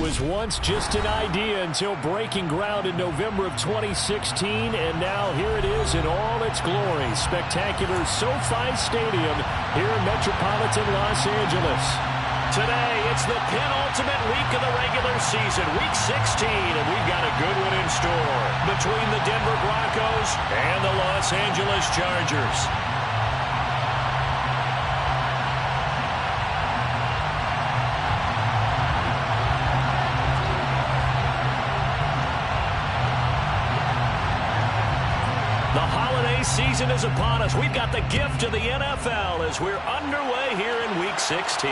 was once just an idea until breaking ground in November of 2016, and now here it is in all its glory. Spectacular SoFi Stadium here in metropolitan Los Angeles. Today, it's the penultimate week of the regular season, week 16, and we've got a good one in store between the Denver Broncos and the Los Angeles Chargers. The holiday season is upon us. We've got the gift of the NFL as we're underway here in week 16.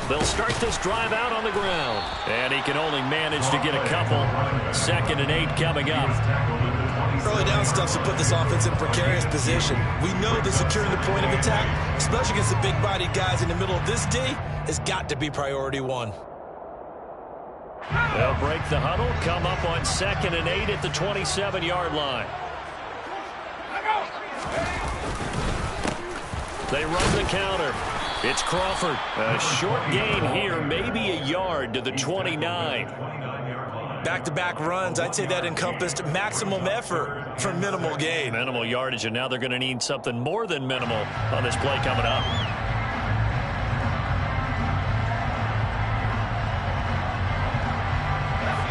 They'll start this drive out on the ground. And he can only manage to get a couple. 2nd and 8 coming up. Early down stuff to put this offense in a precarious position. We know that securing the point of attack, especially against the big-bodied guys in the middle of this D, has got to be priority one. They'll break the huddle, come up on 2nd and 8 at the 27-yard line. They run the counter. It's Crawford. A short gain here, maybe a yard to the 29. Back-to-back runs, I'd say that encompassed maximum effort for minimal gain. Minimal yardage, and now they're going to need something more than minimal on this play coming up.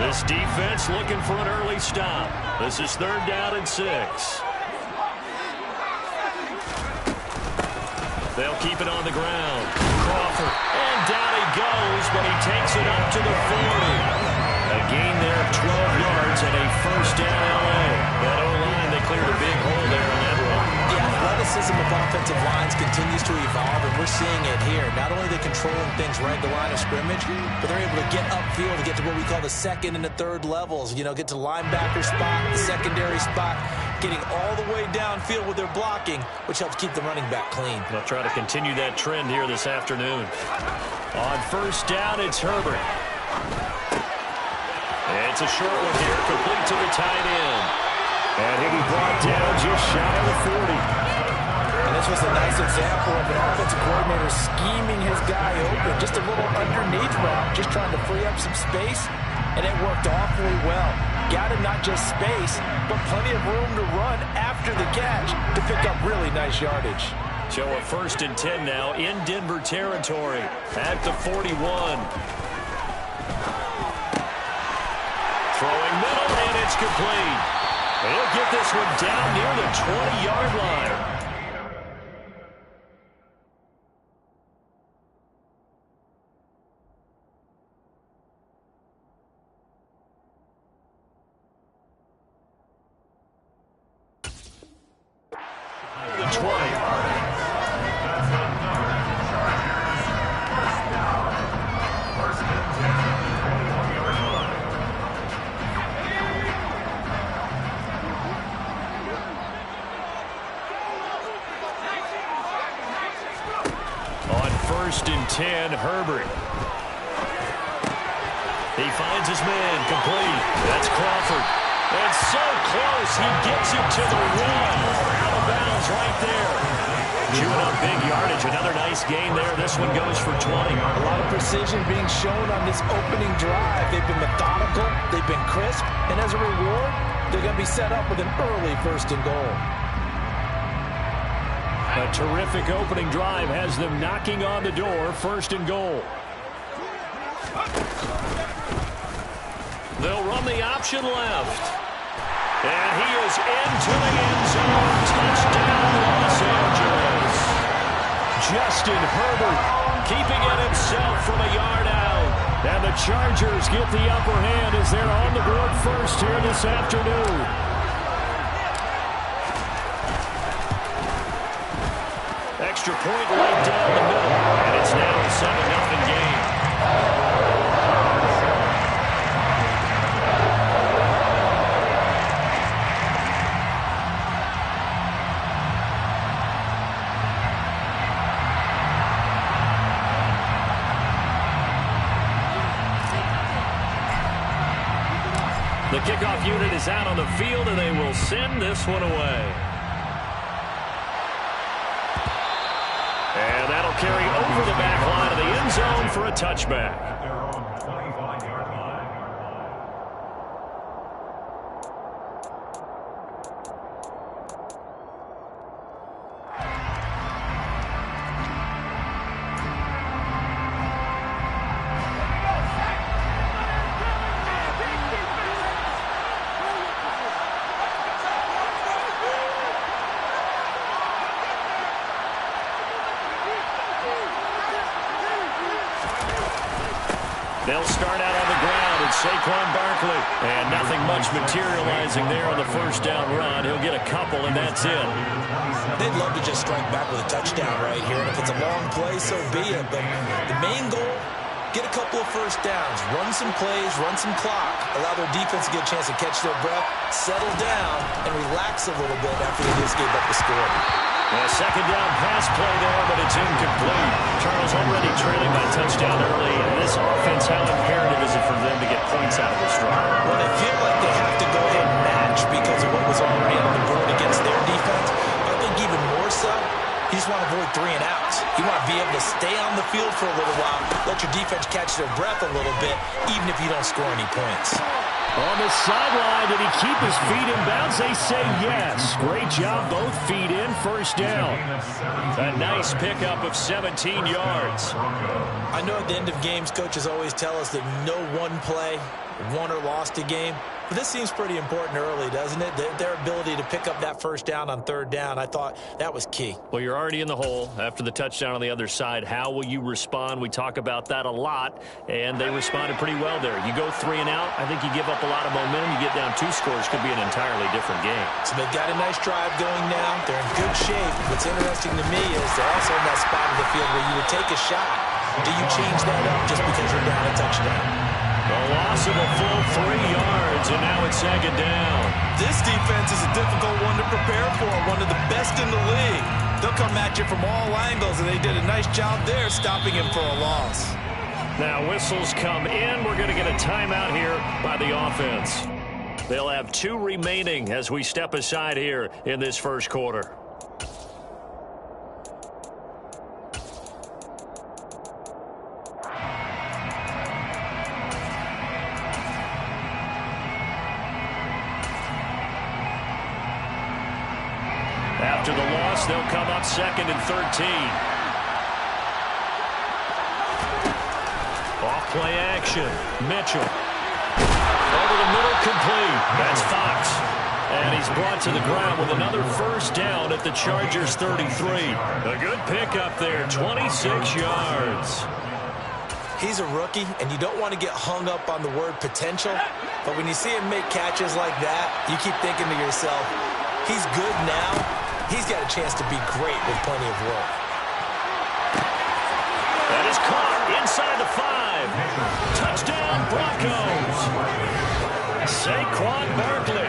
This defense looking for an early stop. This is 3rd down and 6. They'll keep it on the ground. Crawford. And down he goes, but he takes it up to the 40. A gain there of 12 yards and a 1st down LA. That O-line, they cleared a big hole there in that run. The athleticism of offensive lines continues to evolve, and we're seeing it here. Not only are they controlling things right at the line of scrimmage, but they're able to get upfield to get to what we call the 2nd and the 3rd levels. You know, get to linebacker spot, the secondary spot, getting all the way downfield with their blocking, which helps keep the running back clean. They'll try to continue that trend here this afternoon. On 1st down, it's Herbert. It's a short one here, complete to the tight end. And he'll be brought down just shy of the 40. And this was a nice example of an offensive coordinator scheming his guy open. Just a little underneath route, just trying to free up some space, and it worked awfully well. Got him not just space, but plenty of room to run after the catch to pick up really nice yardage. So a 1st and 10 now in Denver territory at the 41. Throwing middle, and it's complete. He'll get this one down near the 20-yard line. The 20. On 1st and 10, Herbert. He finds his man, complete. That's Crawford. And so close, he gets it to the 1. Out of bounds right there. Chewing up big yardage. Another nice gain there. This one goes for 20. A lot of precision being shown on this opening drive. They've been methodical. They've been crisp. And as a reward, they're going to be set up with an early 1st and goal. A terrific opening drive has them knocking on the door. 1st and goal. They'll run the option left. And he is into the end zone. Touchdown, Los Angeles. Justin Herbert keeping it himself from a yard out. And the Chargers get the upper hand as they're on the board first here this afternoon. Extra point right down the middle. And it's now a 7-0 game. The kickoff unit is out on the field, and they will send this one away. And that'll carry over the back line of the end zone for a touchback. They'll start out on the ground. It's Saquon Barkley. And nothing much materializing there on the first down run. He'll get a couple, and that's it. They'd love to just strike back with a touchdown right here. And if it's a long play, so be it. But the main goal, get a couple of first downs. Run some plays, run some clock. Allow their defense to get a chance to catch their breath, settle down, and relax a little bit after they just gave up the score. A second down pass play there, but it's incomplete. Charles already trailing by touchdown early. And this offense, how imperative is it for them to get points out of this drive? Well, they feel like they have to go ahead and match because of what was already on the board against their defense. But I think even more so, you just want to avoid 3 and outs. You want to be able to stay on the field for a little while, let your defense catch their breath a little bit, even if you don't score any points. On the sideline, did he keep his feet in bounds? They say yes. Great job, both feet in, first down. A nice pickup of 17 yards. I know at the end of games, coaches always tell us that no one play won or lost a game. But this seems pretty important early, doesn't it? Their ability to pick up that first down on third down, I thought that was key. Well, you're already in the hole after the touchdown on the other side. How will you respond? We talk about that a lot, and they responded pretty well there. You go 3 and out, I think you give up a lot of momentum. You get down 2 scores, could be an entirely different game. So they've got a nice drive going now. They're in good shape. What's interesting to me is they're also in that spot of the field where you would take a shot. Do you change that up just because you're down a touchdown? The loss of a full 3 yards, and now it's second down. This defense is a difficult one to prepare for, one of the best in the league. They'll come at you from all angles, and they did a nice job there stopping him for a loss. Now whistles come in. We're going to get a timeout here by the offense. They'll have 2 remaining as we step aside here in this first quarter. After the loss, they'll come up 2nd and 13. Off play action. Mitchell. Over the middle, complete. That's Fox. And he's brought to the ground with another first down at the Chargers' 33. A good pickup there, 26 yards. He's a rookie, and you don't want to get hung up on the word potential. But when you see him make catches like that, you keep thinking to yourself, he's good now. He's got a chance to be great with plenty of work. That is caught inside the 5. Touchdown, Broncos. Saquon Barkley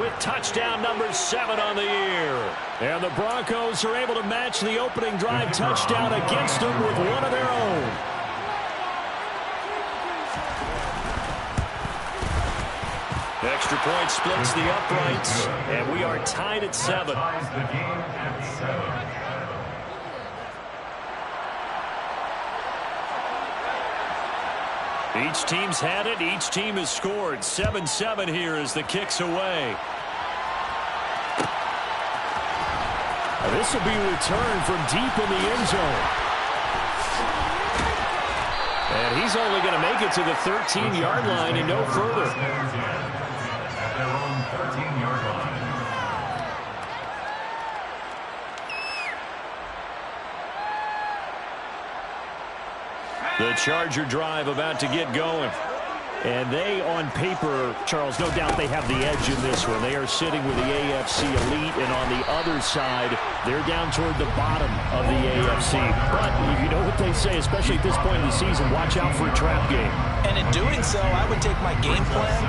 with touchdown number 7 on the year. And the Broncos are able to match the opening drive touchdown against them with one of their own. Extra point splits the uprights, and we are tied at 7. Each team's had it. Each team has scored. 7-7 here as the kick's away. This will be returned from deep in the end zone. And he's only going to make it to the 13-yard line and no further. Their own 13-yard line. The Charger drive about to get going. And they, on paper, Charles, no doubt they have the edge in this one. They are sitting with the AFC elite, and on the other side, they're down toward the bottom of the AFC. But you know what they say, especially at this point in the season, watch out for a trap game. And in doing so, I would take my game plan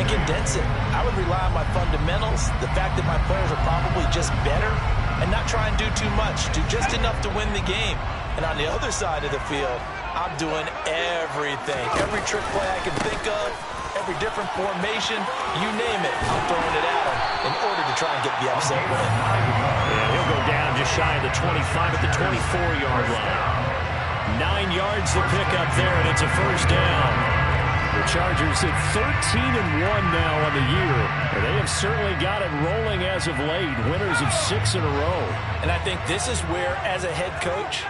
and condense it. I would rely on my fundamentals, the fact that my players are probably just better, and not try and do too much, do just enough to win the game. And on the other side of the field, I'm doing everything. Every trick play I can think of, every different formation, you name it, I'm throwing it at him in order to try and get the upset win. And he'll go down just shy of the 25 at the 24-yard line. 9 yards to pick up there, and it's a first down. The Chargers at 13-1 now on the year. And they have certainly got it rolling as of late. Winners of 6 in a row. And I think this is where, as a head coach,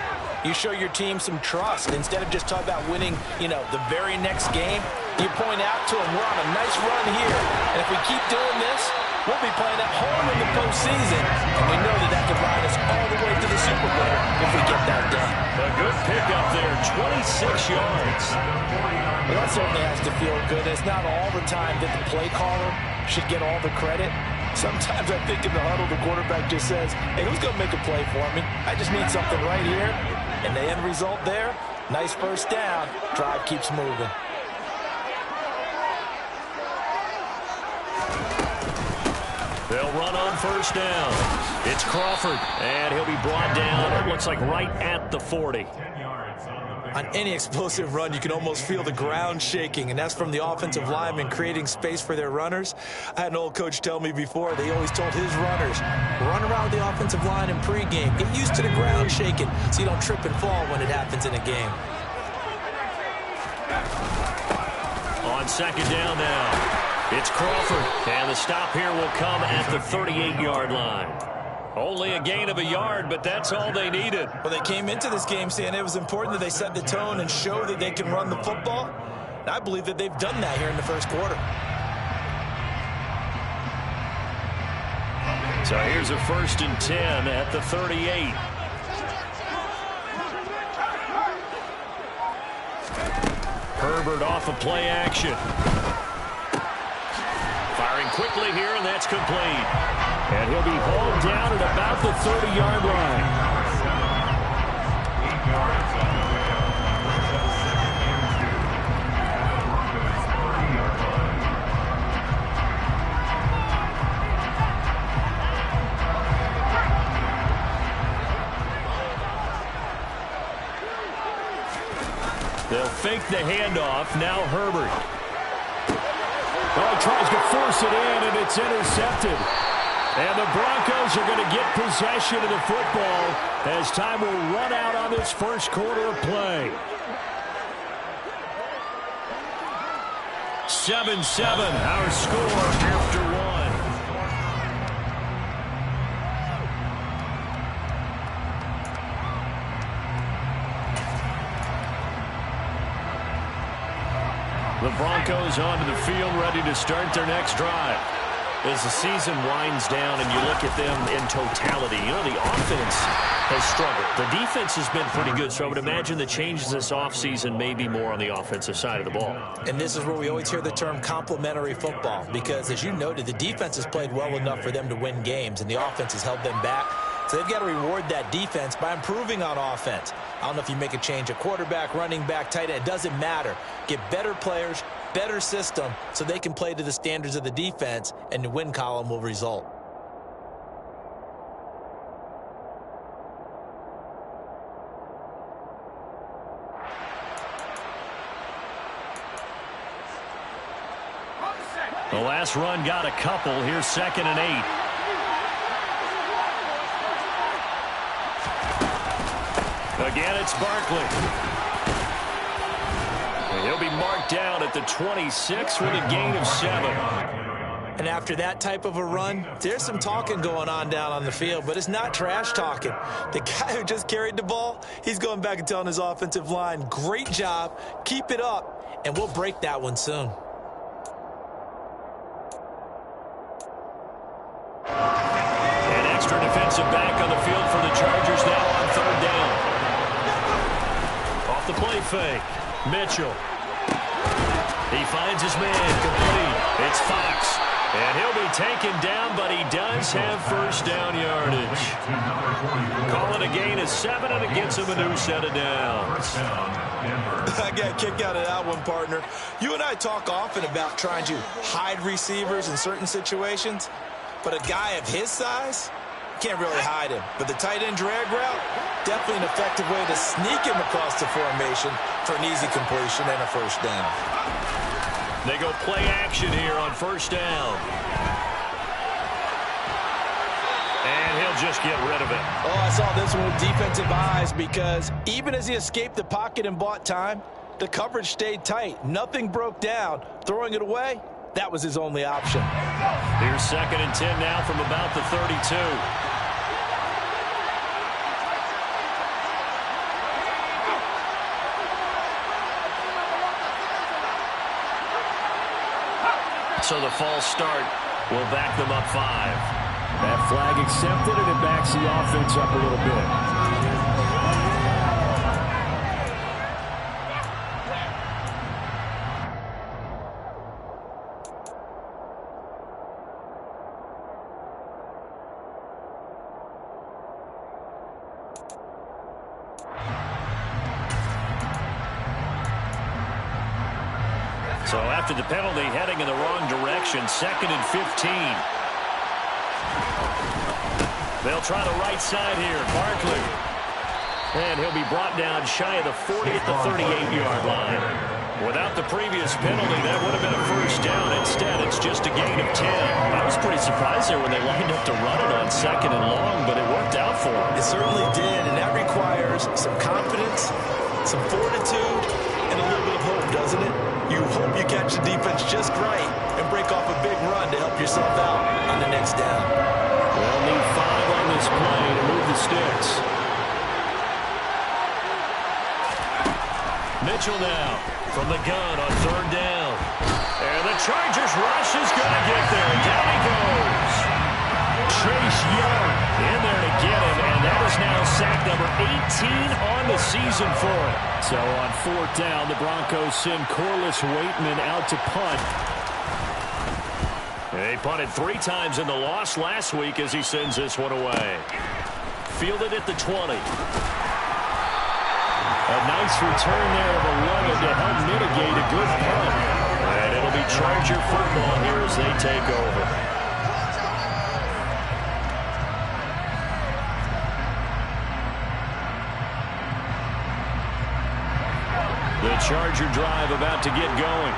you show your team some trust. Instead of just talking about winning, the very next game, you point out to them, we're on a nice run here. And if we keep doing this, we'll be playing at home in the postseason. And we know that can ride us all the way to the Super Bowl if we get that done. A good pickup there, 26 yards. Well, that certainly has to feel good. It's not all the time that the play caller should get all the credit. Sometimes I think in the huddle, the quarterback just says, hey, who's going to make a play for me? I just need something right here. And the end result there, nice first down. Drive keeps moving. They'll run on first down. It's Crawford, and he'll be brought down, it looks like right at the 40. On any explosive run, you can almost feel the ground shaking, and that's from the offensive linemen creating space for their runners. I had an old coach tell me before, they always told his runners, run around the offensive line in pregame. Get used to the ground shaking so you don't trip and fall when it happens in a game. On second down now, it's Crawford, and the stop here will come at the 38-yard line. Only a gain of a yard, but that's all they needed. Well, they came into this game saying it was important that they set the tone and show that they can run the football. And I believe that they've done that here in the first quarter. So here's a 1st and 10 at the 38. Herbert off of play action. Firing quickly here, and that's complete. And he'll be hauled down at about the 30-yard line. They'll fake the handoff. Now Herbert. Oh, he tries to force it in, and it's intercepted. And the Broncos are going to get possession of the football as time will run out on this first quarter of play. 7-7, our score after one. The Broncos onto the field, ready to start their next drive. As the season winds down and you look at them in totality, the offense has struggled. The defense has been pretty good, so I would imagine the changes this offseason may be more on the offensive side of the ball. And this is where we always hear the term complementary football, because as you noted, the defense has played well enough for them to win games, and the offense has held them back. So they've got to reward that defense by improving on offense. I don't know if you make a change at quarterback, running back, tight end. It doesn't matter. Get better players, better system, so they can play to the standards of the defense, and the win column will result. The last run got a couple. Here's 2nd and 8. Again, it's Barkley. And he'll be marked down at the 26 with a gain of 7. And after that type of a run, there's some talking going on down on the field, but it's not trash talking. The guy who just carried the ball, he's going back and telling his offensive line, great job, keep it up, and we'll break that one soon. An extra defensive back on the field for the Chargers now on 3rd down. Off the play fake, Mitchell. He finds his man, complete. It's Fox. And he'll be taken down, but he does have first down yardage. Call it a gain of 7, and it gets him a new set of downs. I got a kick out of that one, partner. You and I talk often about trying to hide receivers in certain situations, but a guy of his size, can't really hide him. But the tight end drag route, definitely an effective way to sneak him across the formation for an easy completion and a first down. They go play action here on first down. And he'll just get rid of it. Oh, I saw this one with defensive eyes because even as he escaped the pocket and bought time, the coverage stayed tight. Nothing broke down. Throwing it away, that was his only option. Here's 2nd and 10 now from about the 32. So the false start will back them up 5. That flag accepted, and it backs the offense up a little bit. So after the penalty, heading in the wrong direction, 2nd and 15. They'll try the right side here. Barkley. And he'll be brought down shy of the 40 at the 38-yard line. Without the previous penalty, that would have been a first down. Instead, it's just a gain of 10. I was pretty surprised there when they lined up to run it on 2nd and long, but it worked out for them. It certainly did, and that requires some confidence, some fortitude, and a little bit of hope, doesn't it? You hope you catch the defense just right and break off a big run to help yourself out on the next down. They'll need 5 on this play to move the sticks. Mitchell now from the gun on 3rd down. And the Chargers rush is going to get there. Down he goes. Chase Young in there to get him, and that is now sack number 18 on the season for him. So on 4th down, the Broncos send Corliss Waitman out to punt. They punted 3 times in the loss last week as he sends this one away. Fielded at the 20. A nice return there of 11 to help mitigate a good punt. And it'll be Charger football here as they take over. The Charger drive about to get going.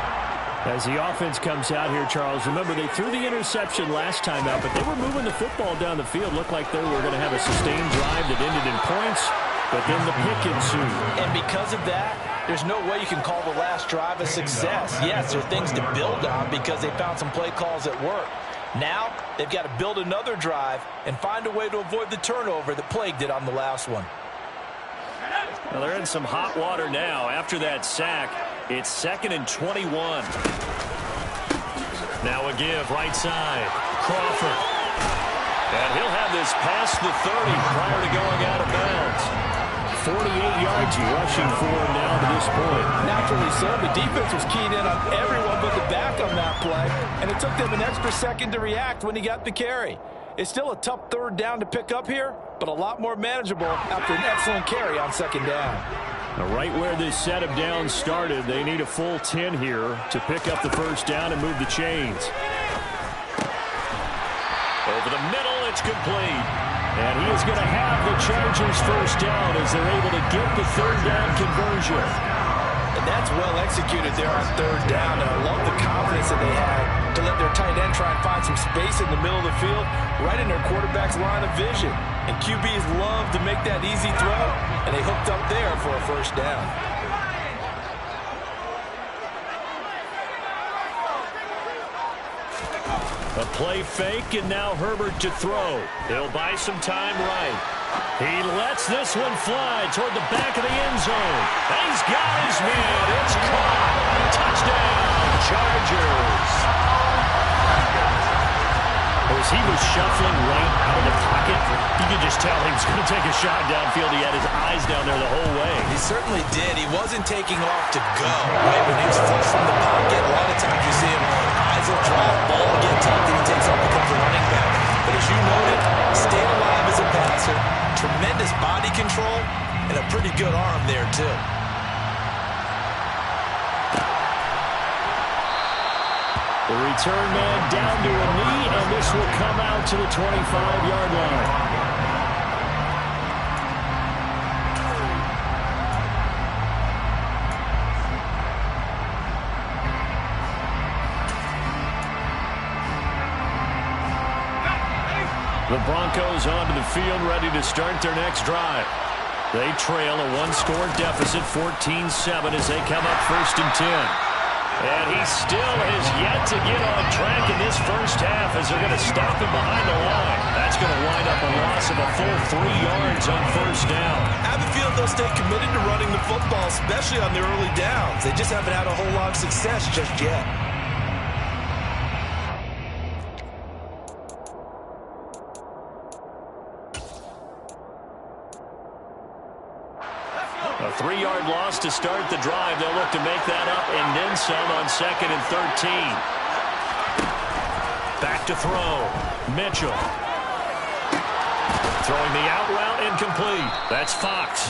As the offense comes out here, Charles, remember they threw the interception last time out, but they were moving the football down the field. Looked like they were going to have a sustained drive that ended in points, but then the pick ensued. And because of that, there's no way you can call the last drive a success. Yes, there are things to build on because they found some play calls that work. Now, they've got to build another drive and find a way to avoid the turnover that plagued it on the last one. Well, they're in some hot water now. After that sack, it's 2nd and 21. Now a give, right side. Crawford. And he'll have this past the 30 prior to going out of bounds. 48 yards rushing for him now to this point. Naturally so. The defense was keyed in on everyone but the back on that play, and it took them an extra second to react when he got the carry. It's still a tough 3rd down to pick up here, but a lot more manageable after an excellent carry on 2nd down. Now, right where this set of downs started, they need a full 10 here to pick up the first down and move the chains. Over the middle, it's complete. And he is going to have the Chargers first down as they're able to get the 3rd down conversion. And that's well executed there on 3rd down, and I love the confidence that they had to let their tight end try and find some space in the middle of the field, right in their quarterback's line of vision. And QBs love to make that easy throw, and they hooked up there for a first down. A play fake, and now Herbert to throw. He'll buy some time right. He lets this one fly toward the back of the end zone. He's got his man. It's caught. Touchdown, Chargers. As he was shuffling right out of the pocket, you could just tell he was going to take a shot downfield. He had his eyes down there the whole way. He certainly did. He wasn't taking off to go. Right when he was flushed from the pocket, a lot of times you see him, eyes will drop, ball will get tucked, and he takes off, becomes a running back. But as you noted, stayed alive as a passer, tremendous body control, and a pretty good arm there, too. The return man down to a knee, and this will come out to the 25-yard line. The Broncos onto the field, ready to start their next drive. They trail a one-score deficit, 14-7, as they come up 1st and 10. And he still has yet to get on track in this first half as they're going to stop him behind the line. That's going to wind up a loss of a full 3 yards on 1st down. I have a feeling they'll stay committed to running the football, especially on the early downs. They just haven't had a whole lot of success just yet. A 3-yard loss to start the drive. They'll look to make that up and then some on 2nd and 13. Back to throw. Mitchell. Throwing the out route incomplete. That's Fox.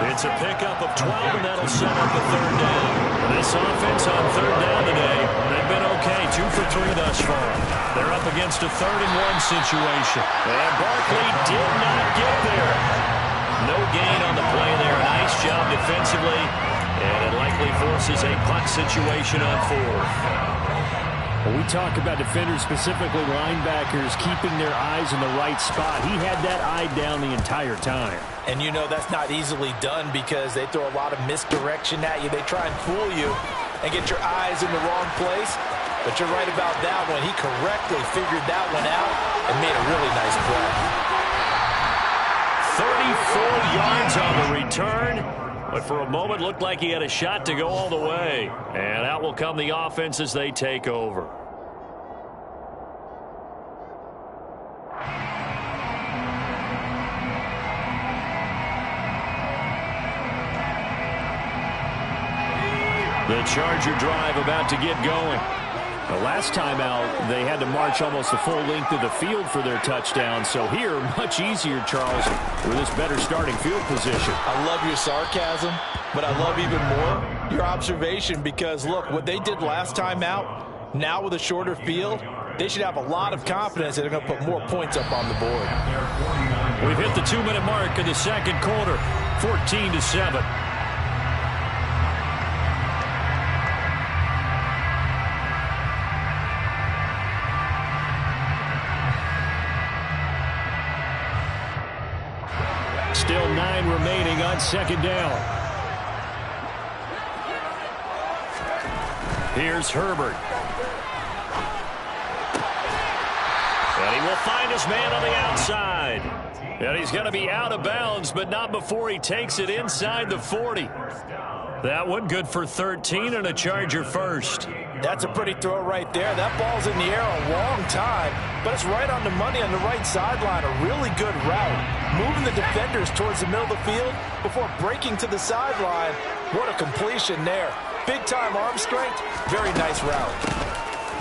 It's a pickup of 12, and that'll set up a 3rd down. This offense on 3rd down today, they've been okay. 2 for 3 thus far. They're up against a 3rd and 1 situation. And Barkley did not get there. No gain on the play there. Nice job defensively. And it likely forces a punt situation on 4th. When we talk about defenders, specifically linebackers, keeping their eyes in the right spot, he had that eye down the entire time. And you know that's not easily done because they throw a lot of misdirection at you. They try and fool you and get your eyes in the wrong place. But you're right about that one. He correctly figured that one out and made a really nice play. 34 yards on the return, but for a moment looked like he had a shot to go all the way. And out will come the offense as they take over. The Charger drive about to get going. The last time out, they had to march almost the full length of the field for their touchdown. So here, much easier, Charles, with this better starting field position. I love your sarcasm, but I love even more your observation because, look, what they did last time out, now with a shorter field, they should have a lot of confidence that they're going to put more points up on the board. We've hit the 2-minute mark in the 2nd quarter, 14-7. Still 9 remaining on 2nd down. Here's Herbert. And he will find his man on the outside. And he's going to be out of bounds, but not before he takes it inside the 40. That one good for 13 and a Charger first. That's a pretty throw right there. That ball's in the air a long time, but it's right on the money on the right sideline. A really good route. Moving the defenders towards the middle of the field before breaking to the sideline. What a completion there. Big-time arm strength. Very nice route.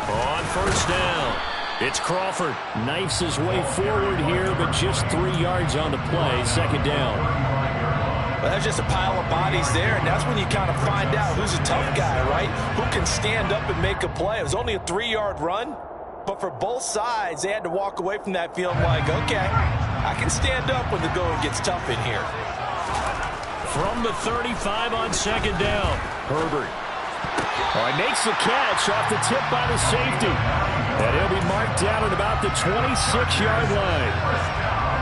On 1st down, it's Crawford. Knifes his way forward here, but just 3 yards on the play. 2nd down. Well, that's just a pile of bodies there, and that's when you kind of find out who's a tough guy, right? Who can stand up and make a play. It was only a 3-yard run, but for both sides, they had to walk away from that feeling like, okay, I can stand up when the going gets tough in here. From the 35 on 2nd down, Herbert. Oh, he makes the catch off the tip by the safety. And he'll be marked down at about the 26-yard line.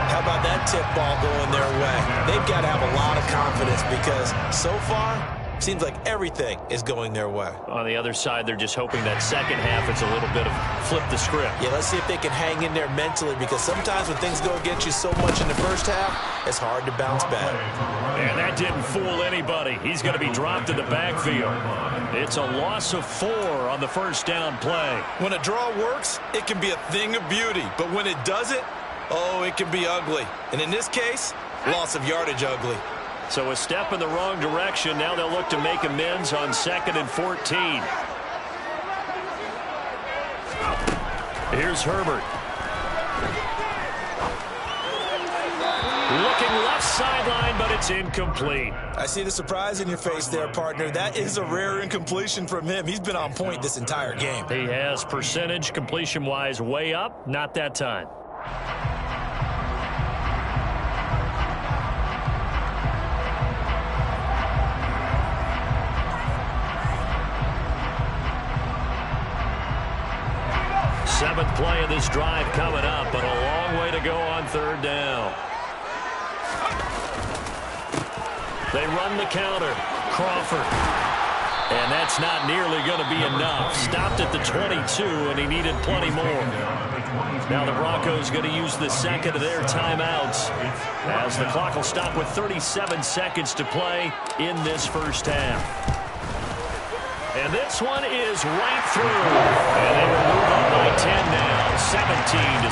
How about that tip ball going their way? They've got to have a lot of confidence because so far, seems like everything is going their way. On the other side, they're just hoping that second half it's a little bit of flip the script. Yeah, let's see if they can hang in there mentally because sometimes when things go against you so much in the first half, it's hard to bounce back. And that didn't fool anybody. He's going to be dropped in the backfield. It's a loss of 4 on the 1st down play. When a draw works, it can be a thing of beauty. But when it doesn't, oh, it can be ugly. And in this case, loss of yardage ugly. So a step in the wrong direction. Now they'll look to make amends on 2nd and 14. Here's Herbert. Looking left sideline, but it's incomplete. I see the surprise in your face there, partner. That is a rare incompletion from him. He's been on point this entire game. He has percentage completion-wise way up. Not that time. Seventh play of this drive coming up, but a long way to go on third down. They run the counter. Crawford. And that's not nearly going to be enough. Stopped at the 22, and he needed plenty more. Now the Broncos going to use the second of their timeouts as the clock will stop with 37 seconds to play in this first half. And this one is right through. And they will move on by 10 now, 17-7.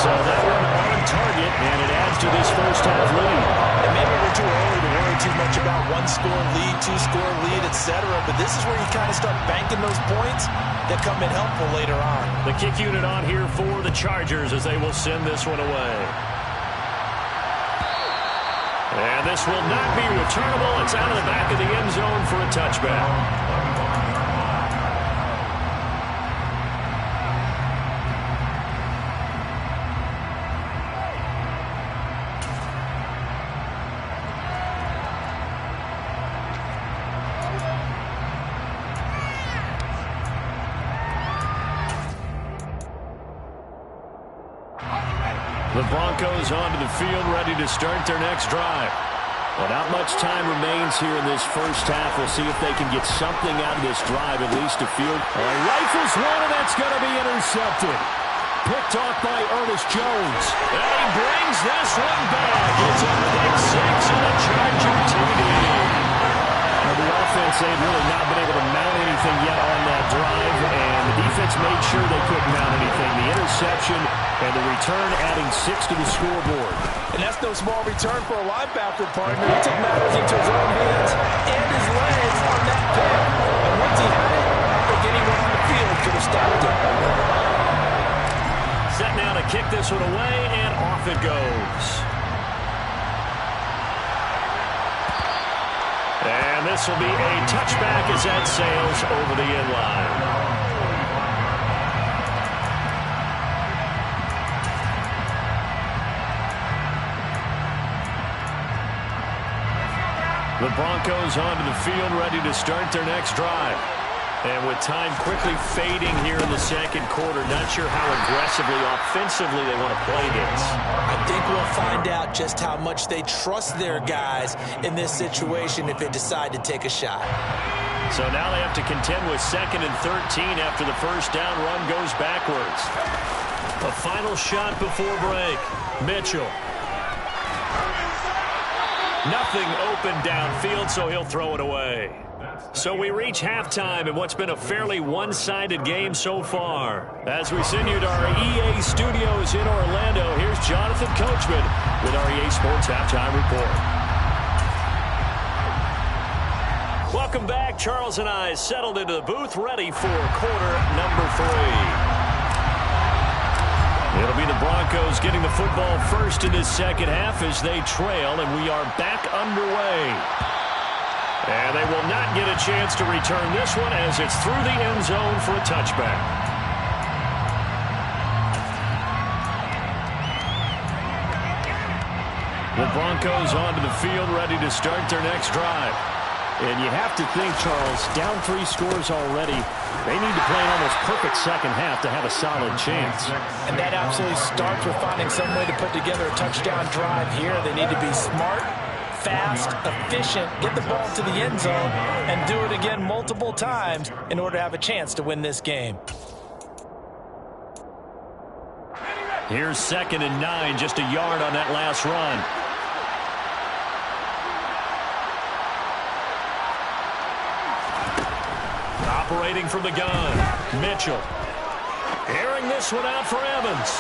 So that one on target, and it adds to this first half lead. And maybe we're too early to worry too much about one-score lead, two-score lead, etc. But this is where you kind of start banking those points that come in helpful later on. The kick unit on here for the Chargers as they will send this one away. And this will not be returnable. It's out of the back of the end zone for a touchback. The Broncos onto the field, ready to start their next drive. Well, not much time remains here in this first half. We'll see if they can get something out of this drive, at least a field. Rifles one, and that's going to be intercepted. Picked off by Ernest Jones. And he brings this one back. It's a pick six and a Charger TD. The offense, they've really not been able to mount anything yet on that drive, and the defense made sure they couldn't mount anything. The interception and the return adding 6 to the scoreboard. And that's no small return for a linebacker, partner. He took matters into his own hands and his legs on that pick. And once he had it, I think anyone on the field could have stopped it. Set now to kick this one away, and off it goes. And this will be a touchback as that sails over the end line. The Broncos onto the field, ready to start their next drive. And with time quickly fading here in the second quarter, not sure how aggressively, offensively they want to play this. I think we'll find out just how much they trust their guys in this situation if they decide to take a shot. So now they have to contend with 2nd and 13 after the first down run goes backwards. A final shot before break. Mitchell. Nothing open downfield, so he'll throw it away. So we reach halftime in what's been a fairly one-sided game so far. As we send you to our EA studios in Orlando, here's Jonathan Coachman with our EA Sports Halftime Report. Welcome back. Charles and I settled into the booth, ready for quarter number 3. It'll be the Broncos getting the football first in this second half as they trail, and we are back underway. And they will not get a chance to return this one as it's through the end zone for a touchback. The Broncos onto the field, ready to start their next drive. And you have to think, Charles, down 3 scores already. They need to play an almost perfect second half to have a solid chance. And that absolutely starts with finding some way to put together a touchdown drive here. They need to be smart, fast, efficient, get the ball to the end zone, and do it again multiple times in order to have a chance to win this game. Here's 2nd and 9, just a yard on that last run. Operating from the gun, Mitchell. Airing this one out for Evans.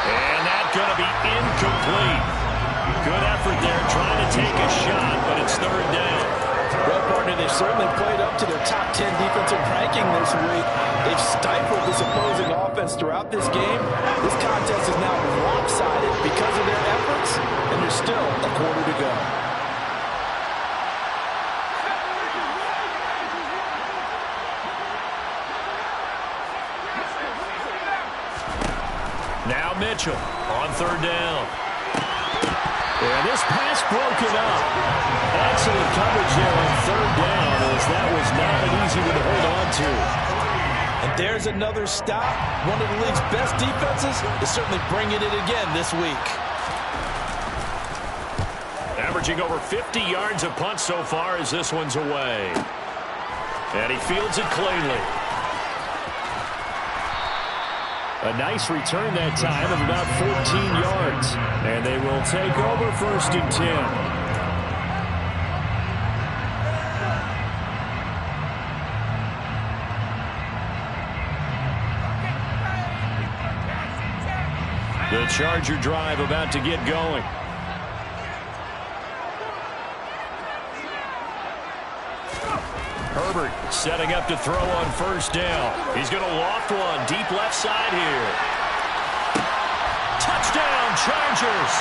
And that's going to be incomplete. Good effort there trying to take a shot, but it's 3rd down. Well, partner, they've certainly played up to their top 10 defensive ranking this week. They've stifled this opposing offense throughout this game. This contest is now lopsided because of their efforts, and there's still a quarter to go. Now Mitchell on 3rd down. And this pass broken up. Excellent coverage there on 3rd down, as that was not an easy one to hold on to. And there's another stop. One of the league's best defenses is certainly bringing it again this week. Averaging over 50 yards a punt so far as this one's away. And he fields it cleanly. A nice return that time of about 14 yards. And they will take over 1st and 10. The Charger drive about to get going. Herbert setting up to throw on 1st down. He's going to loft one deep left side here. Touchdown, Chargers!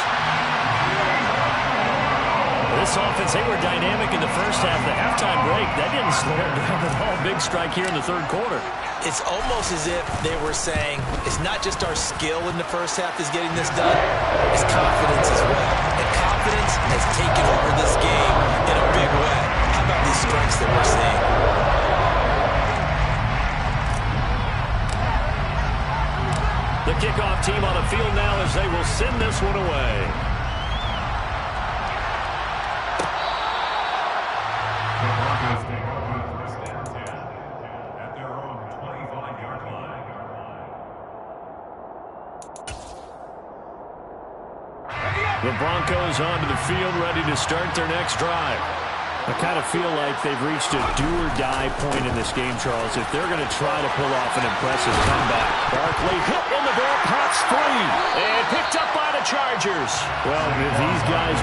This offense, they were dynamic in the first half. The halftime break, that didn't slow it down at all. Big strike here in the 3rd quarter. It's almost as if they were saying, it's not just our skill in the first half that's getting this done, it's confidence as well. And confidence has taken over this game in a big way. How about these strikes that we're seeing? The kickoff team on the field now as they will send this one away. The Broncos onto the field, ready to start their next drive. I kind of feel like they've reached a do-or-die point in this game, Charles, if they're going to try to pull off an impressive comeback. Barkley hit in the back, pops free, and picked up by the Chargers. Well, if these guys...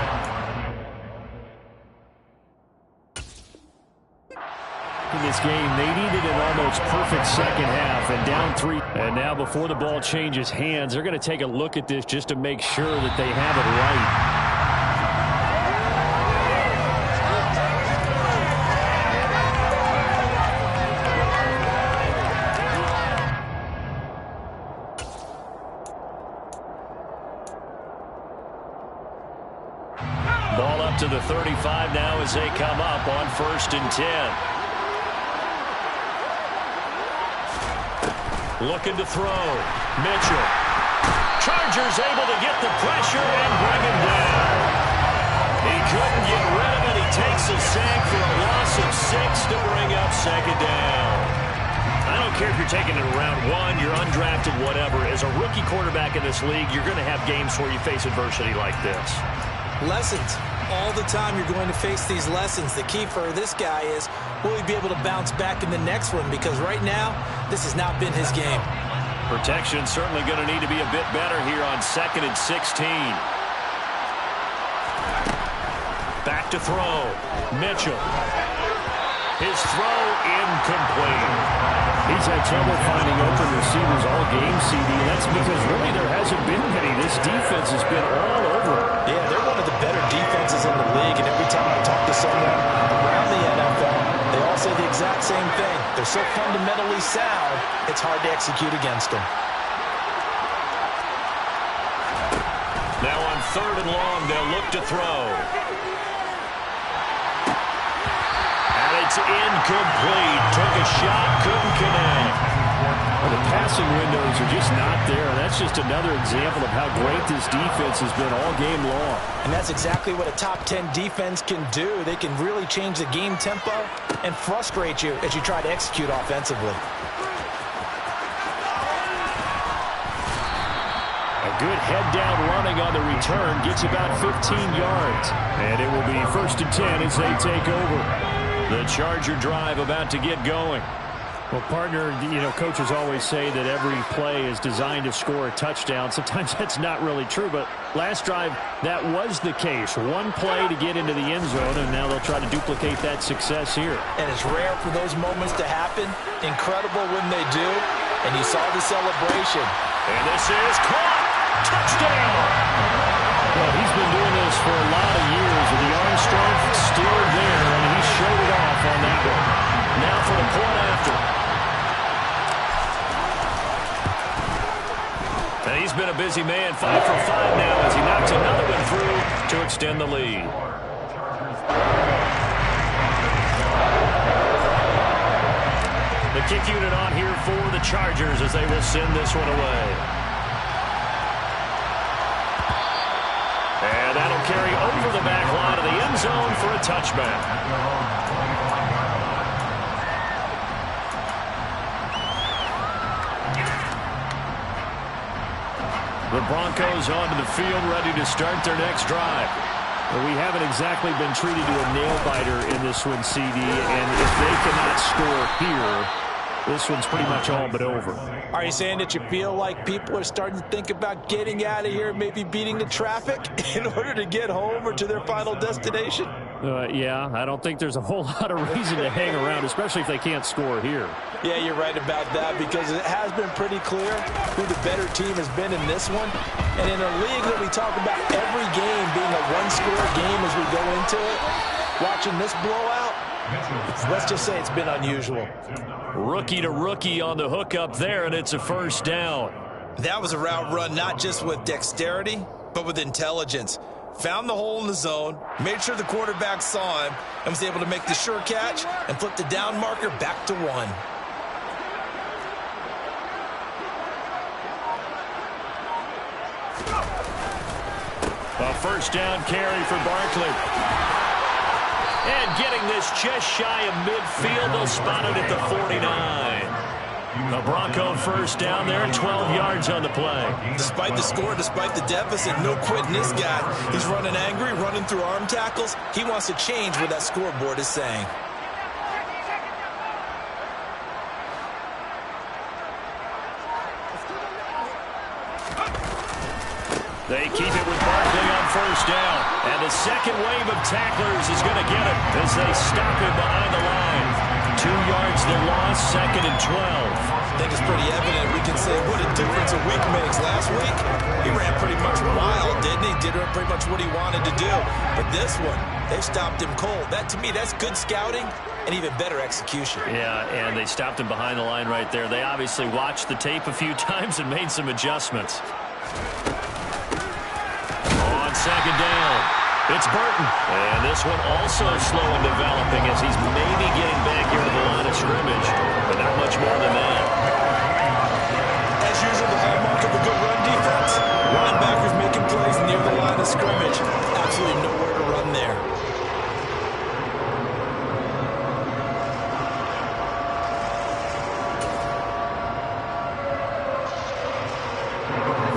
in this game, they needed an almost perfect second half and down 3. And now before the ball changes hands, they're going to take a look at this just to make sure that they have it right. Ball up to the 35 now as they come up on 1st and 10. Looking to throw. Mitchell. Chargers able to get the pressure and bring him down. He couldn't get rid of it. He takes a sack for a loss of 6 to bring up 2nd down. I don't care if you're taking it in round 1, you're undrafted, whatever. As a rookie quarterback in this league, you're going to have games where you face adversity like this. Lessons. All the time you're going to face these lessons. The key for this guy is, will he be able to bounce back in the next one? Because right now, this has not been his game. Protection certainly going to need to be a bit better here on 2nd and 16. Back to throw. Mitchell. His throw incomplete. He's had trouble finding open receivers all game, CD. That's because really there hasn't been many. This defense has been all over. Yeah, they're one of the better defenses in the league, and every time I talk to someone around the NFL, they all say the exact same thing. They're so fundamentally sound, it's hard to execute against them. Now on 3rd and long, they'll look to throw. And it's incomplete. Took a shot, couldn't connect. Well, the passing windows are just not there. That's just another example of how great this defense has been all game long. And that's exactly what a top 10 defense can do. They can really change the game tempo and frustrate you as you try to execute offensively. A good head-down running on the return gets about 15 yards. And it will be 1st and 10 as they take over. The Charger drive about to get going. Well, partner, coaches always say that every play is designed to score a touchdown. Sometimes that's not really true, but last drive, that was the case. One play to get into the end zone, and now they'll try to duplicate that success here. And it's rare for those moments to happen. Incredible when they do, and you saw the celebration. And this is caught. Touchdown! Well, he's been doing this for a lot of years, and the arm strength still there, and he showed it off on that one. Now for the point after. And he's been a busy man, 5 for 5 now as he knocks another one through to extend the lead. The kick unit on here for the Chargers as they will send this one away. And that'll carry over the back line of the end zone for a touchback. The Broncos onto the field, ready to start their next drive. Well, we haven't exactly been treated to a nail-biter in this one, CD, and if they cannot score here, this one's pretty much all but over. Are you saying that you feel like people are starting to think about getting out of here, maybe beating the traffic in order to get home or to their final destination? Yeah, I don't think there's a whole lot of reason to hang around, especially if they can't score here. Yeah, you're right about that, because it has been pretty clear who the better team has been in this one. And in a league that we talk about every game being a one-score game as we go into it, watching this blowout, let's just say it's been unusual. Rookie to rookie on the hookup there, and it's a first down. That was a route run not just with dexterity, but with intelligence. Found the hole in the zone, made sure the quarterback saw him, and was able to make the sure catch and flip the down marker back to 1. A first down carry for Barkley. And getting this just shy of midfield, they'll spot it at the 49. The Bronco first down there, 12 yards on the play. Despite the score, despite the deficit, no quitting this guy. He's running angry, running through arm tackles. He wants to change what that scoreboard is saying. They keep it with Barkley on first down. And the second wave of tacklers is going to get him as they stop him behind the line. 2 yards the loss, 2nd and 12. I think it's pretty evident. We can say what a difference a week makes. Last week, he ran pretty much wild, didn't he? Did pretty much what he wanted to do. But this one, they stopped him cold. That, to me, that's good scouting and even better execution. Yeah, and they stopped him behind the line right there. They obviously watched the tape a few times and made some adjustments. On second down, it's Burton. And this one also slow in developing as he's maybe getting back here to the line of scrimmage, but not much more than that. As usual, the hallmark of a good run defense. Linebackers making plays near the line of scrimmage. Absolutely nowhere to run there.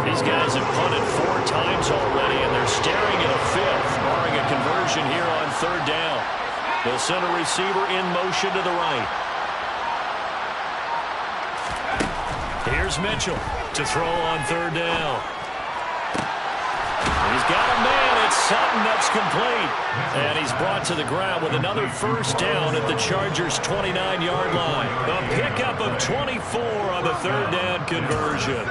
These guys have punted 4 times already, and they're staring at a 5th, barring a conversion here on third down. They'll send a receiver in motion to the right. Here's Mitchell to throw on third down. He's got a man. It's Sutton that's complete. And he's brought to the ground with another first down at the Chargers' 29-yard line. A pickup of 24 on the third down conversion.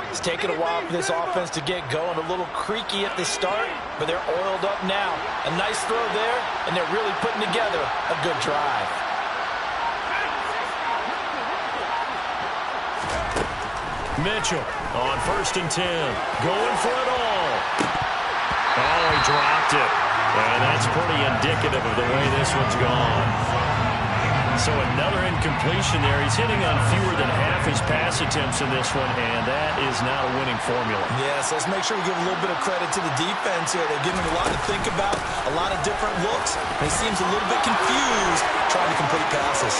It's taken a while for this offense to get going. A little creaky at the start, but they're oiled up now. A nice throw there, and they're really putting together a good drive. Mitchell on 1st and 10. Going for it all. Oh, he dropped it. And that's pretty indicative of the way this one's gone. So another incompletion there. He's hitting on fewer than half his pass attempts in this one, and that is not a winning formula. Yes, let's make sure we give a little bit of credit to the defense here. They're giving him a lot to think about, a lot of different looks. And he seems a little bit confused trying to complete passes.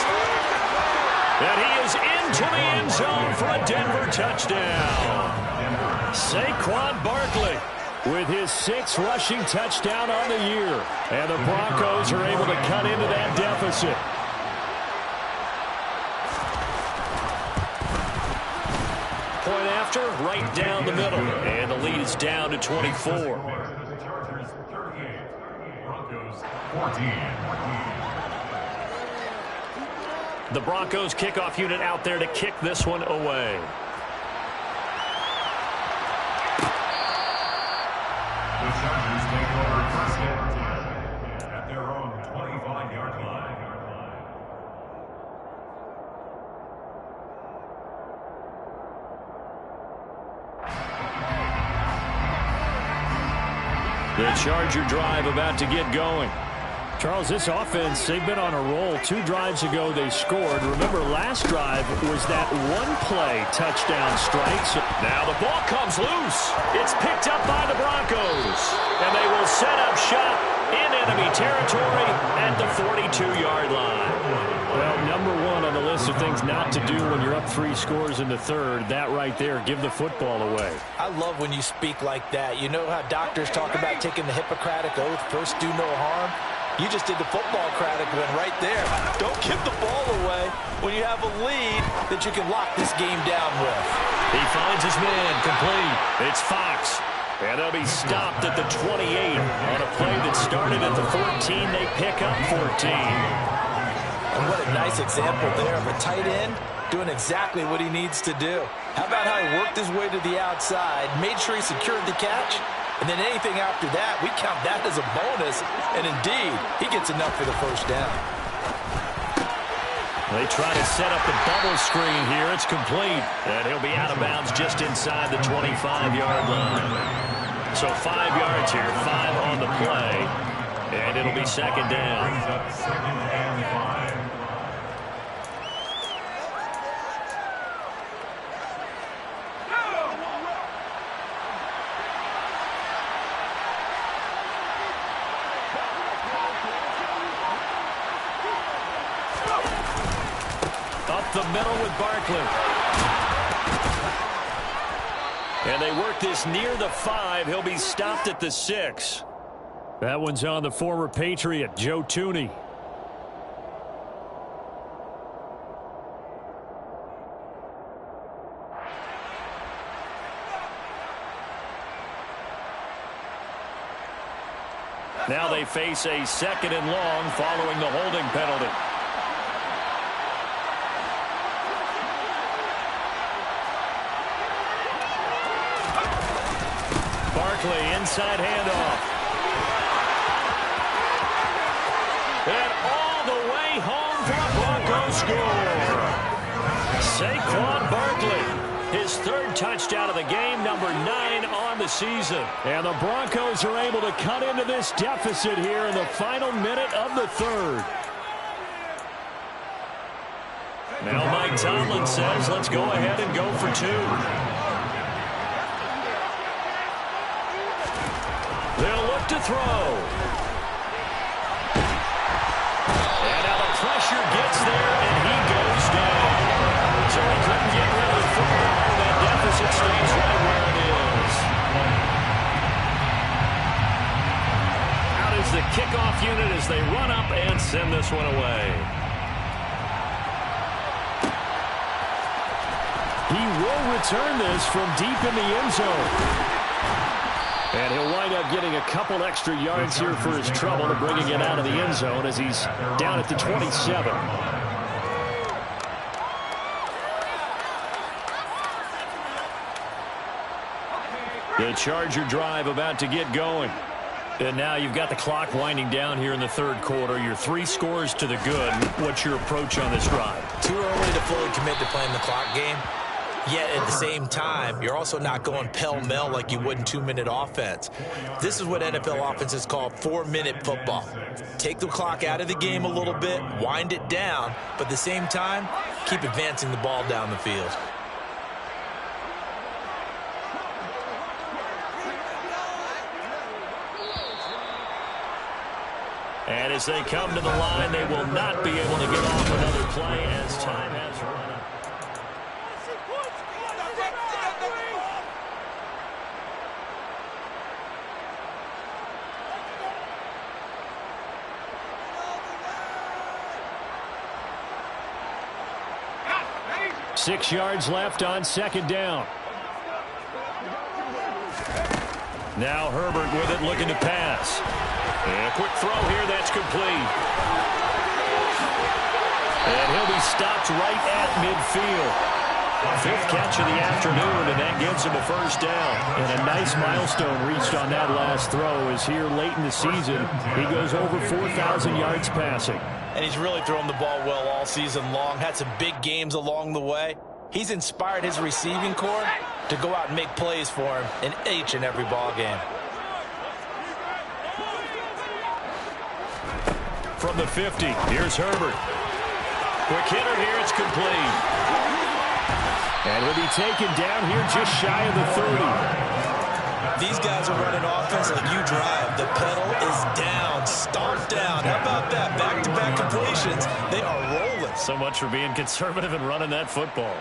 And he is into the end zone for a Denver touchdown. Saquon Barkley with his 6th rushing touchdown on the year. And the Broncos are able to cut into that deficit. Point after, right down the middle. And the lead is down to 24. Chargers 38, Broncos 14. The Broncos kickoff unit out there to kick this one away. The Chargers take over first and 10 at their own 25-yard line. The Charger drive about to get going. Charles, this offense, they've been on a roll. 2 drives ago, they scored. Remember, last drive was that one-play touchdown strike. So now the ball comes loose. It's picked up by the Broncos. And they will set up shop in enemy territory at the 42-yard line. Well, number 1 on the list of things not to do when you're up 3 scores in the third. That right there, give the football away. I love when you speak like that. You know how doctors talk about taking the Hippocratic Oath, first do no harm? You just did the football-cratic one right there. Don't give the ball away when you have a lead that you can lock this game down with. He finds his man, complete. It's Fox. And they'll be stopped at the 28 on a play that started at the 14. They pick up 14. And what a nice example there of a tight end doing exactly what he needs to do. How about how he worked his way to the outside, made sure he secured the catch, and then anything after that, we count that as a bonus. And indeed, he gets enough for the first down. They try to set up the bubble screen here. It's complete. And he'll be out of bounds just inside the 25-yard line. So 5 yards here, 5 on the play. And it'll be second down. Brings up second and 5. Up the middle with Barkley. And they work this near the 5. He'll be stopped at the 6. That one's on the former Patriot, Joe Thuney. Now they face a second and long following the holding penalty. Barkley, inside handoff. And all the way home for a Broncos score. Saquon Barkley, his 3rd touchdown of the game, number 9 on the season. And the Broncos are able to cut into this deficit here in the final minute of the 3rd. Now Mike Tomlin says, let's go ahead and go for 2. They'll look to throw. And now the pressure gets there, and he goes down. So he couldn't get rid of the football. That deficit stays right where it is. Out is the kickoff unit as they run up and send this one away. He will return this from deep in the end zone. And he'll wind up getting a couple extra yards here for his trouble to bringing it out of the end zone as he's down at the 27. The Charger drive about to get going. And now you've got the clock winding down here in the 3rd quarter. Your 3 scores to the good. What's your approach on this drive? Too early to fully commit to playing the clock game. Yet at the same time, you're also not going pell-mell like you would in 2-minute offense. This is what NFL offenses call 4-minute football. Take the clock out of the game a little bit, wind it down, but at the same time, keep advancing the ball down the field. And as they come to the line, they will not be able to get off another play as time has run out. Six yards left on second down. Now Herbert with it, looking to pass. And a quick throw here, that's complete. And he'll be stopped right at midfield. 5th catch of the afternoon, and that gives him a first down. And a nice milestone reached on that last throw as here late in the season, he goes over 4,000 yards passing. And he's really thrown the ball well all season long. Had some big games along the way. He's inspired his receiving corps to go out and make plays for him in each and every ball game. from the 50. Here's Herbert. Quick hitter here. It's complete. And he'll be taken down here just shy of the 30. These guys are running offense like you drive. The pedal is down, stomped down. How about that? Back-to-back completions. They are rolling. So much for being conservative and running that football.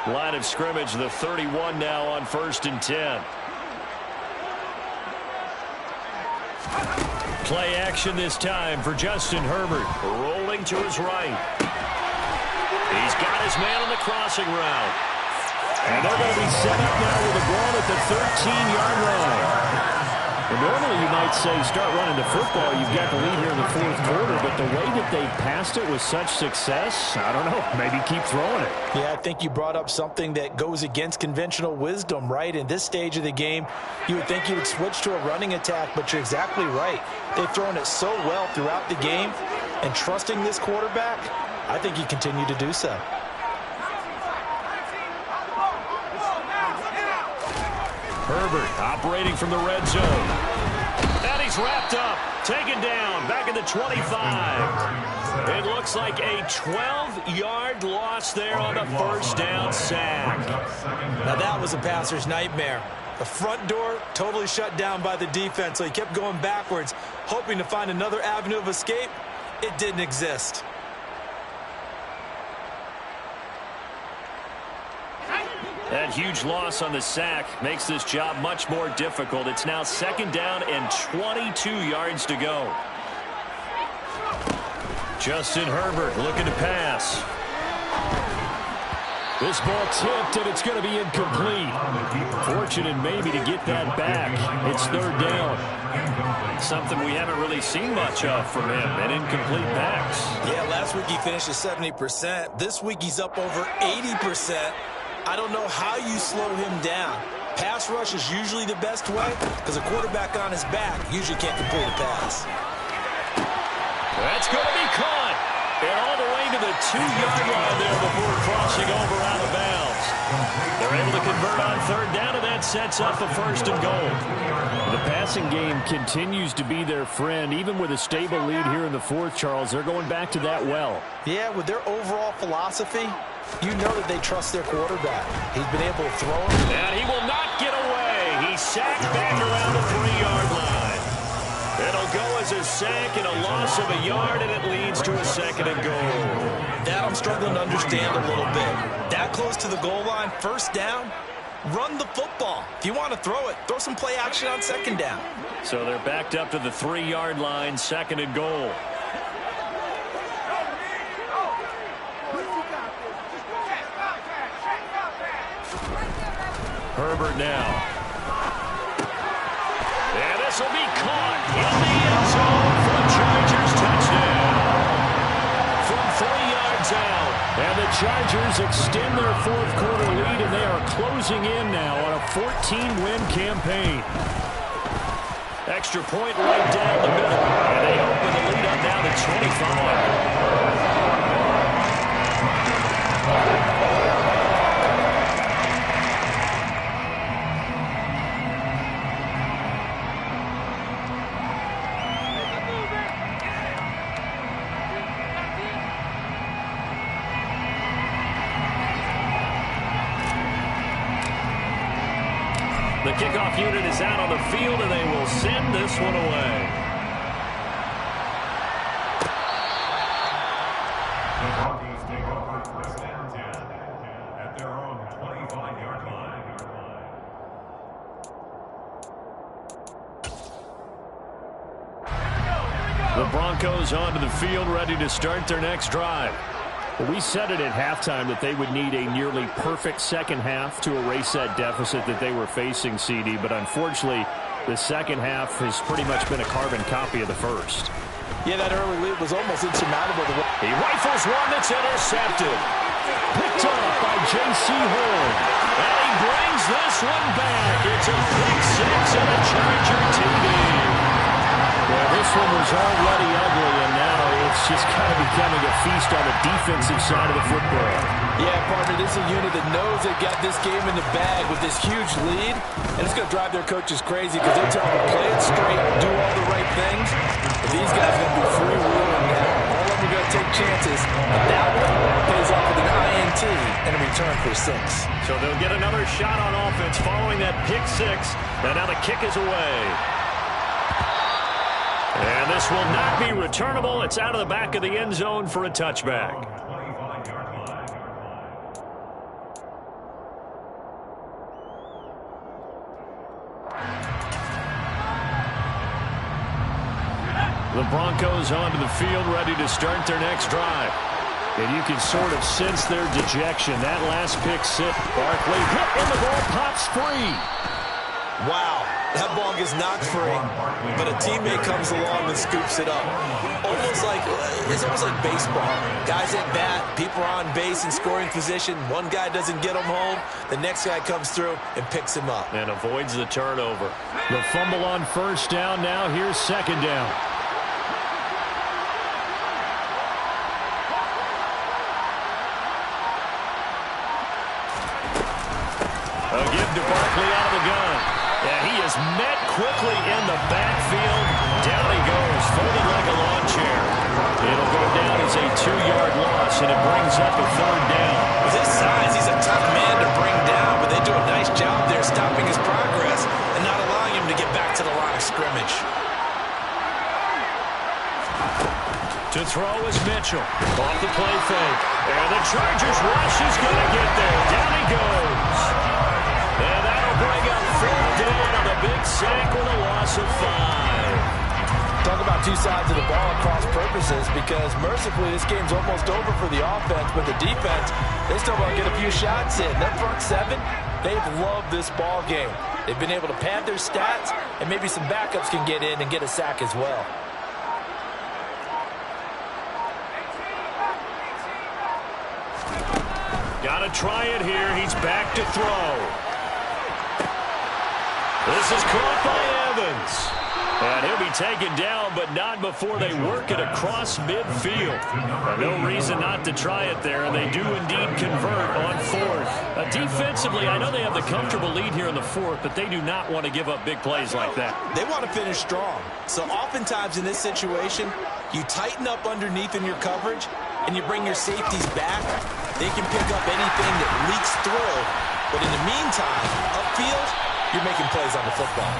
Line of scrimmage, the 31 now on 1st and 10. Play action this time for Justin Herbert. Rolling to his right. He's got his man on the crossing route. And they're going to be set up now with the ball at the 13-yard line. And normally you might say start running the football. You've got the lead here in the 4th quarter. But the way that they passed it with such success, I don't know, maybe keep throwing it. Yeah, I think you brought up something that goes against conventional wisdom, right? In this stage of the game, you would think you would switch to a running attack, but you're exactly right. They've thrown it so well throughout the game, and trusting this quarterback, I think you continue to do so. Herbert operating from the red zone. And he's wrapped up. Taken down. Back at the 25. It looks like a 12-yard loss there on the first down sack. Now that was a passer's nightmare. The front door totally shut down by the defense, so he kept going backwards, hoping to find another avenue of escape. It didn't exist. That huge loss on the sack makes this job much more difficult. It's now 2nd down and 22 yards to go. Justin Herbert looking to pass. This ball tipped, and it's going to be incomplete. Fortunate maybe to get that back. It's 3rd down. Something we haven't really seen much of from him, an incomplete pass. Yeah, last week he finished at 70%. This week he's up over 80%. I don't know how you slow him down. Pass rush is usually the best way because a quarterback on his back usually can't complete a pass. That's going to be caught. And all the way to the 2-yard line there before crossing over out of bounds. They're able to convert on 3rd down, and that sets up a 1st and goal. The passing game continues to be their friend. Even with a stable lead here in the 4th, Charles, they're going back to that well. Yeah, with their overall philosophy, you know that they trust their quarterback. He's been able to throw him. And he will not get away. He's sacked back around the 3-yard line. It'll go as a sack and a loss of a yard, and it leads to a 2nd and goal. That I'm struggling to understand a little bit. That close to the goal line, 1st down, run the football. If you want to throw it, throw some play action on 2nd down. So they're backed up to the 3-yard line, 2nd and goal. Herbert now. And this will be caught in the end zone for the Chargers touchdown. From 3 yards out. And the Chargers extend their 4th quarter lead, and they are closing in now on a 14-win campaign. Extra point right down the middle. And they open the lead up now to 25. The kickoff unit is out on the field, and they will send this one away. The Broncos take over 1st and 10 at their own 25-yard line. The Broncos onto the field, ready to start their next drive. We said it at halftime that they would need a nearly perfect second half to erase that deficit that they were facing, CD. But unfortunately, the second half has pretty much been a carbon copy of the first. Yeah, that early lead was almost insurmountable. He rifles one that's intercepted. Picked up by J.C. Horn. And he brings this one back. It's a pick six and a Charger TD. Well, this one was already ugly, and now it's just kind of becoming a feast on the defensive side of the football. Yeah, partner, this is a unit that knows they've got this game in the bag with this huge lead, and it's going to drive their coaches crazy because they'll tell them to play it straight, do all the right things, but these guys are going to be freewheeling now. All of them are going to take chances, but that one pays off with an INT and a return for 6. So they'll get another shot on offense following that pick 6, and now the kick is away. And this will not be returnable. It's out of the back of the end zone for a touchback. The Broncos onto the field, ready to start their next drive. And you can sort of sense their dejection. That last pick 6, Barkley hit, and the ball pops free. Wow, that ball gets knocked free, but a teammate comes along and scoops it up. It's almost like baseball. Guys at bat, people are on base in scoring position. One guy doesn't get him home. The next guy comes through and picks him up. And avoids the turnover. The fumble on first down. Now here's second down. A give to Barkley out of the gun. Yeah, he is met quickly in the backfield. Down he goes, folded like a lawn chair. It'll go down as a 2-yard loss, and it brings up a 3rd down. With his size, he's a tough man to bring down, but they do a nice job there stopping his progress and not allowing him to get back to the line of scrimmage. To throw is Mitchell. Off the play fake. And the Chargers rush is going to get there. Down he goes. And that'll bring up 4th down on a big sack with a loss of 5. Talk about two sides of the ball at cross purposes, because mercifully this game's almost over for the offense, but the defense, they still want to get a few shots in. That front 7, they've loved this ball game. They've been able to pad their stats, and maybe some backups can get in and get a sack as well. Got to try it here. He's back to throw. This is caught by Evans. And he'll be taken down, but not before they work it across midfield. No reason not to try it there, and they do indeed convert on 4th. Defensively, I know they have the comfortable lead here in the 4th, but they do not want to give up big plays like that. They want to finish strong. So oftentimes in this situation, you tighten up underneath in your coverage, and you bring your safeties back. They can pick up anything that leaks through. But in the meantime, upfield, you're making plays on the football.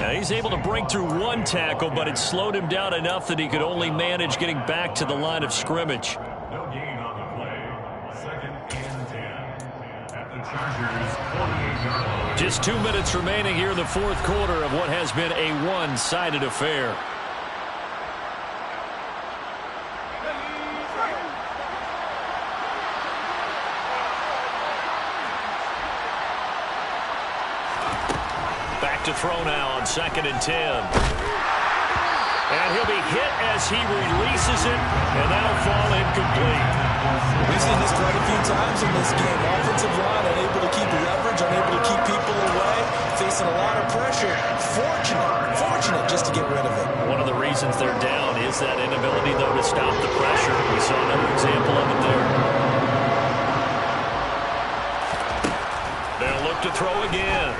Now he's able to break through 1 tackle, but it slowed him down enough that he could only manage getting back to the line of scrimmage. No gain on the play. 2nd and 10. At the Chargers' 48-yard line. Just 2 minutes remaining here in the 4th quarter of what has been a one-sided affair. To throw now on 2nd and 10. And he'll be hit as he releases it, and that'll fall incomplete. We've seen this quite a few times in this game. Offensive line unable to keep leverage, unable to keep people away, facing a lot of pressure. Fortunate just to get rid of it. One of the reasons they're down is that inability, though, to stop the pressure. We saw another example of it there. They'll look to throw again.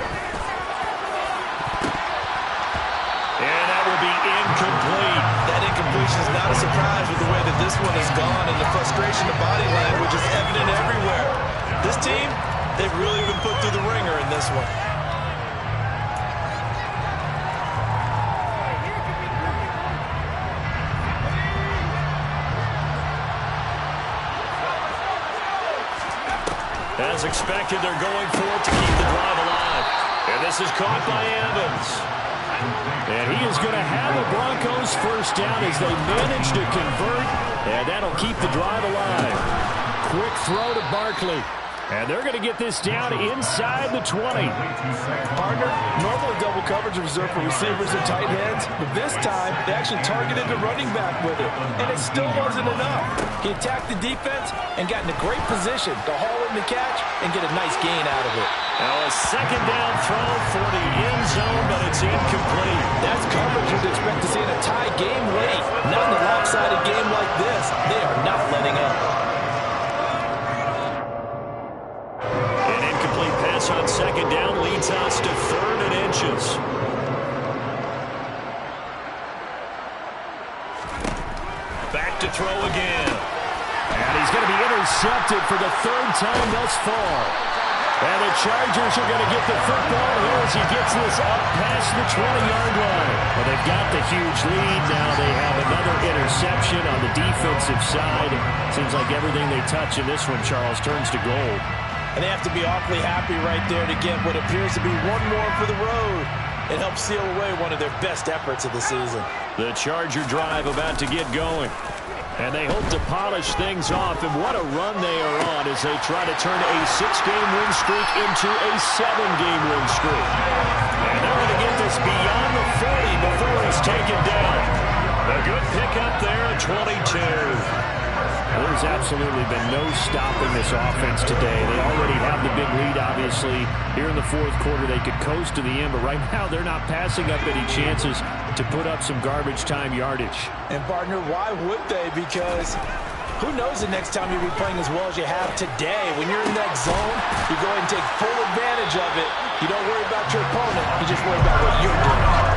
Incomplete. That incompletion is not a surprise with the way that this one has gone, and the frustration of body language is evident everywhere. This team, they've really been put through the ringer in this one. As expected, they're going for it to keep the drive alive. And this is caught by Evans. And he is going to have the Broncos first down as they manage to convert, and that'll keep the drive alive. Quick throw to Barkley. And they're going to get this down inside the 20. Partner, normally double coverage is reserved for receivers and tight ends, but this time they actually targeted the running back with it, and it still wasn't enough. He attacked the defense and got in a great position to haul in the catch and get a nice gain out of it. Now a 2nd down throw for the end zone, but it's incomplete. That's coverage you'd expect to see in a tie game late, not in a lopsided game like this. to throw again. And he's going to be intercepted for the third time thus far. And the Chargers are going to get the football here as he gets this up past the 20-yard line. Well, they've got the huge lead. Now they have another interception on the defensive side. Seems like everything they touch in this one, Charles, turns to gold. And they have to be awfully happy right there to get what appears to be one more for the road. It helps seal away one of their best efforts of the season. The Charger drive about to get going. And they hope to polish things off. And what a run they are on as they try to turn a 6-game win streak into a 7-game win streak. And they're going to get this beyond the 40 before he's taken down. A good pickup there at 22. There's absolutely been no stopping this offense today. They already have the big lead, obviously. Here in the fourth quarter, they could coast to the end, but right now they're not passing up any chances to put up some garbage time yardage. And, partner, why would they? Because who knows the next time you'll be playing as well as you have today. When you're in that zone, you go ahead and take full advantage of it. You don't worry about your opponent. You just worry about what you're doing.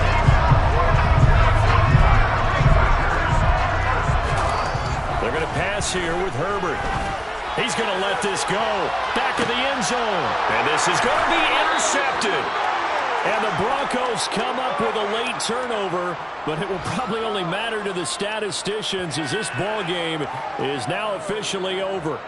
They're going to pass here with Herbert. He's going to let this go. Back in the end zone. And this is going to be intercepted. And the Broncos come up with a late turnover, but it will probably only matter to the statisticians as this ball game is now officially over.